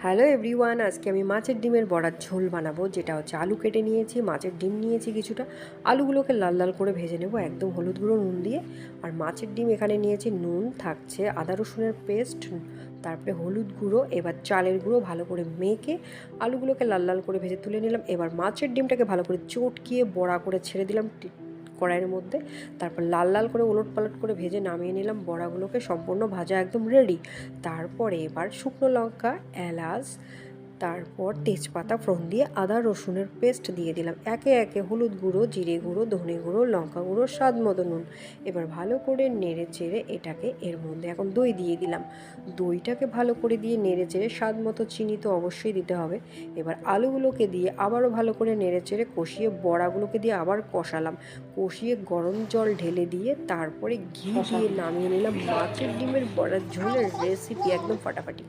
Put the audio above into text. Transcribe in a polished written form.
Hello everyone, আজকে আমি মাছের ডিমের বড়ার ঝোল বানাবো। যেটা হচ্ছে আলু কেটে নিয়েছি, মাছের ডিম নিয়েছি কিছুটা, আলুগুলোকে লাল লাল করে ভেজে নেব একদম হলুদ গুঁড়ো নুন দিয়ে। আর মাছের ডিম এখানে নিয়েছি, নুন থাকছে, আদা রসুনের পেস্ট, তারপরে হলুদ গুঁড়ো, এবার চালের গুঁড়ো ভালো করে মেখে আলুগুলোকে লাল লাল করে ভেজে তুলে নিলাম। এবার মাছের ডিমটাকে ভালো করে চটকিয়ে বড়া করে ছেড়ে দিলাম কড়াইয়ের মধ্যে। তারপর লাল লাল করে ওলট পালট করে ভেজে নামিয়ে নিলাম। বড়াগুলোকে সম্পূর্ণ ভাজা একদম রেডি। তারপরে এবার শুকনো লঙ্কা, এলাচ, তারপর তেজপাতা ফোড়ন দিয়ে আদা রসুনের পেস্ট দিয়ে দিলাম। একে একে হলুদ গুঁড়ো, জিরে গুঁড়ো, ধনে গুঁড়ো, লঙ্কা গুঁড়ো, স্বাদ মতো নুন। এবার ভালো করে নেড়ে চেড়ে এটাকে এর মধ্যে এখন দই দিয়ে দিলাম। দইটাকে ভালো করে দিয়ে নেড়ে চেড়ে স্বাদ মতো চিনি তো অবশ্যই দিতে হবে। এবার আলুগুলোকে দিয়ে আবারও ভালো করে নেড়ে চেড়ে কষিয়ে বড়াগুলোকে দিয়ে আবার কষালাম। কষিয়ে গরম জল ঢেলে দিয়ে তারপরে ঘি দিয়ে নামিয়ে নিলাম। মাছের ডিমের বড়ার ঝোলের রেসিপি একদম ফাটাফাটি।